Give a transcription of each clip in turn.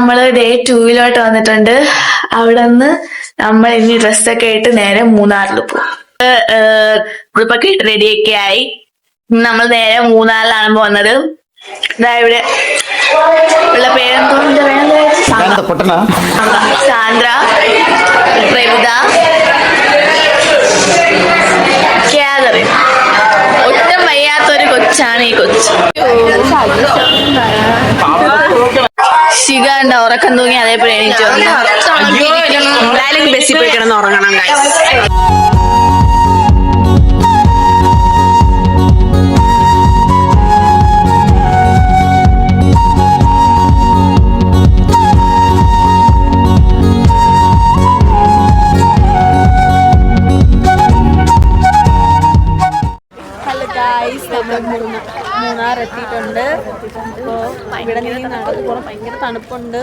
നമ്മള് ഡേ 2 വന്നിട്ടുണ്ട്. അവിടെ നിന്ന് നമ്മൾ ഇനി ഡ്രസ്സൊക്കെ ആയിട്ട് നേരെ മൂന്നാറിൽ പോകും. ഗ്രൂപ്പൊക്കെ റെഡിയൊക്കെ ആയി. നമ്മൾ നേരെ മൂന്നാറിലാണ് പോകുന്നത്. ഇതാ ഇവിടെ ഉള്ള പേരെന്തോന്നിന്റെ സാന്ദ്ര, പ്രവിത, കാതറിൻ. ഒട്ടും വയ്യാത്തൊരു കൊച്ചാണ് ഈ കൊച്ച്. ശിഖ ഉണ്ട്, ഉറക്കം തൂങ്ങി അതേപോലെ എണീറ്റ് എന്തായാലും ബസ്സിൽ പോയി കിടന്ന് ഉറങ്ങണം. മൂന്നാർ എത്തിയിട്ടുണ്ട്. അപ്പോൾ ഇവിടെ നിന്ന് നടന്നു പോകണം. ഭയങ്കര തണുപ്പുണ്ട്.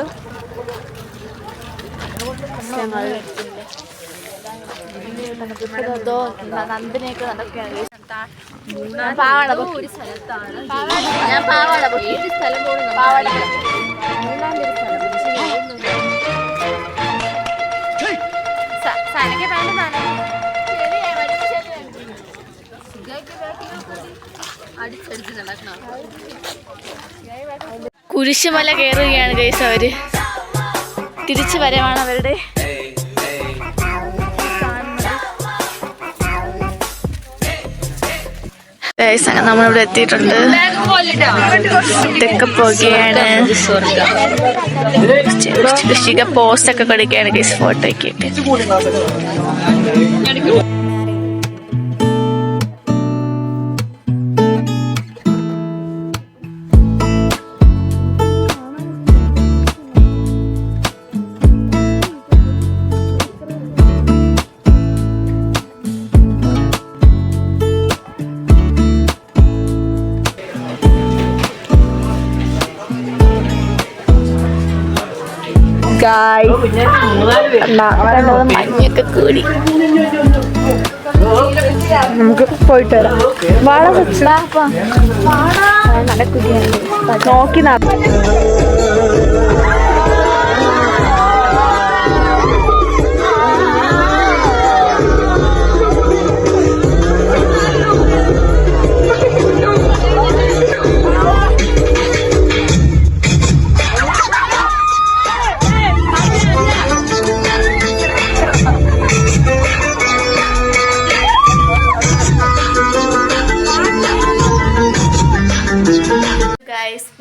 നന്ദിനെയൊക്കെ നടക്കുകയാണ്. കുരിശുമല കയറുകയാണ് ഗൈസ്. അവര് തിരിച്ചു വരവാണ് അവരുടെ. ഗൈസ് നമ്മളിവിടെ എത്തിയിട്ടുണ്ട്. ഇതൊക്കെ പോകുകയാണ്. കൃഷിക പോസ്റ്റ് ഒക്കെ കൊടുക്കുകയാണ് ഗൈസ്, ഫോട്ടോയ്ക്ക്. മഞ്ഞൊക്കെ കൂടി നമുക്ക് പോയിട്ട് വരാം. നോക്കി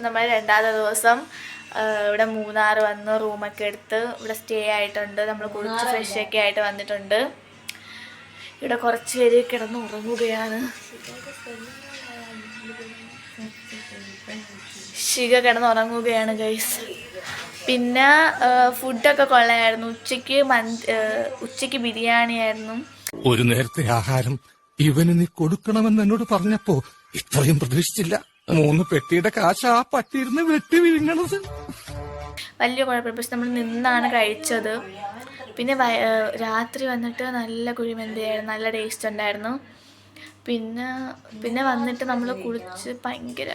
നമ്മൾ രണ്ടാമത്തെ ദിവസം ഇവിടെ മൂന്നാർ വന്ന് റൂമൊക്കെ എടുത്ത് ഇവിടെ സ്റ്റേ ആയിട്ടുണ്ട്. നമ്മൾ കുളിച്ച് ഫ്രഷൊക്കെ ആയിട്ട് വന്നിട്ടുണ്ട്. ഇവിടെ കുറച്ച് പേര് കിടന്ന് ഉറങ്ങുകയാണ്. ശിഖ കിടന്ന് ഉറങ്ങുകയാണ് ഗൈസ്. പിന്നെ ഫുഡൊക്കെ കൊള്ളായിരുന്നു. ഉച്ചയ്ക്ക് ബിരിയാണി ആയിരുന്നു. ഒരു നേരത്തെ ആഹാരം ഇവന് നീ കൊടുക്കണമെന്ന് എന്നോട് പറഞ്ഞപ്പോ ഇത്രയും പ്രതീക്ഷിച്ചില്ല. 3 പെട്ടിയുടെ കാശ് ആ പട്ടിയിരുന്ന് വെട്ടി വിഴുങ്ങണത്. വലിയ കുഴപ്പമില്ല. പക്ഷെ നമ്മൾ നിന്നാണ് കഴിച്ചത്. പിന്നെ രാത്രി വന്നിട്ട് നല്ല കുഴിമന്തിയായിരുന്നു, നല്ല ടേസ്റ്റ് ഉണ്ടായിരുന്നു. പിന്നെ വന്നിട്ട് നമ്മൾ കുളിച്ച് ഭയങ്കര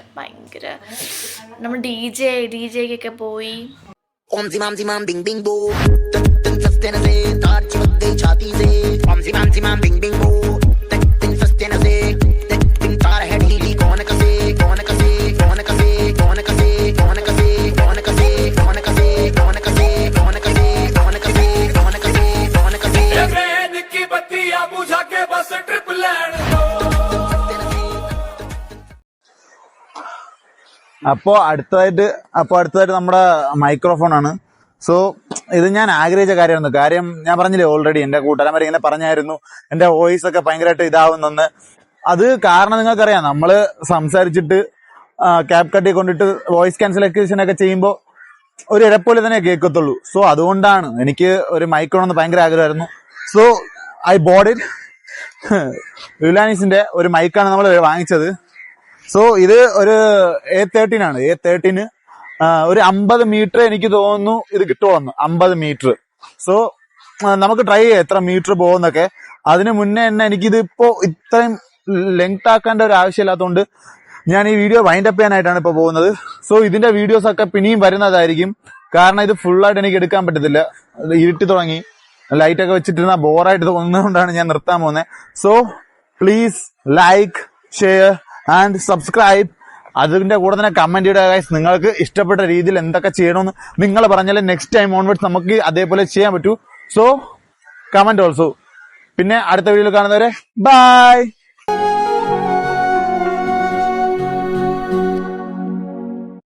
നമ്മൾ ഡിജെക്കൊക്കെ പോയി. അപ്പോ അടുത്തതായിട്ട് നമ്മുടെ മൈക്രോഫോൺ ആണ്. സോ ഇത് ഞാൻ ആഗ്രഹിച്ച കാര്യം ഞാൻ പറഞ്ഞില്ലേ ഓൾറെഡി. എന്റെ കൂട്ടുകാരന്മാർ ഇങ്ങനെ പറഞ്ഞായിരുന്നു എന്റെ വോയിസ് ഒക്കെ ഭയങ്കരമായിട്ട് ഇതാവുന്നെന്ന്. അത് കാരണം നിങ്ങൾക്കറിയാം, നമ്മള് സംസാരിച്ചിട്ട് ക്യാപ് കട്ടി കൊണ്ടിട്ട് വോയിസ് ക്യാൻസലേഷൻ ഒക്കെ ചെയ്യുമ്പോൾ ഒരു ഇരപ്പോലെ തന്നെ കേൾക്കത്തുള്ളൂ. സോ അതുകൊണ്ടാണ് എനിക്ക് ഒരു മൈക്രോൺ ഭയങ്കര ആഗ്രഹമായിരുന്നു. So I bought it. യുലാനിസിന്റെ ഒരു മൈക്കാണ് നമ്മൾ വാങ്ങിച്ചത്. സോ ഇത് ഒരു A13 ആണ്. A13 ഒരു 50 മീറ്റർ എനിക്ക് തോന്നുന്നു ഇത് കിട്ടുമെന്ന്. 50 മീറ്റർ. സോ നമുക്ക് ട്രൈ ചെയ്യാം എത്ര മീറ്റർ പോകുന്നൊക്കെ. അതിന് മുന്നേ തന്നെ എനിക്കിത് ഇപ്പോ ഇത്രയും ലെങ്ത് ആക്കേണ്ട ഒരു ആവശ്യമില്ലാത്തതുകൊണ്ട് ഞാൻ ഈ വീഡിയോ വൈൻഡ് അപ്പ് ചെയ്യാനായിട്ടാണ് ഇപ്പൊ പോകുന്നത്. സോ ഇതിന്റെ വീഡിയോസ് ഒക്കെ പിന്നെയും വരുന്നതായിരിക്കും. കാരണം ഇത് ഫുള്ളായിട്ട് എനിക്ക് എടുക്കാൻ പറ്റത്തില്ല, ഇരുട്ടി തുടങ്ങി, ലൈറ്റൊക്കെ വെച്ചിട്ടിരുന്ന ബോറായിട്ട് തോന്നുന്നതുകൊണ്ടാണ് ഞാൻ നിർത്താൻ പോകുന്നത്. So please like, share and subscribe. അതിന്റെ കൂടെ തന്നെ കമന്റ് ചെയ്യുക ഗൈസ്. നിങ്ങൾക്ക് ഇഷ്ടപ്പെട്ട രീതിയിൽ എന്തൊക്കെ ചെയ്യണമെന്ന് നിങ്ങൾ പറഞ്ഞാലും നെക്സ്റ്റ് ടൈം ഓൺവേർഡ്സ് നമുക്ക് അതേപോലെ ചെയ്യാൻ പറ്റൂ. So comment also. പിന്നെ അടുത്ത വീഡിയോയിൽ കാണുന്നവരെ ബൈ.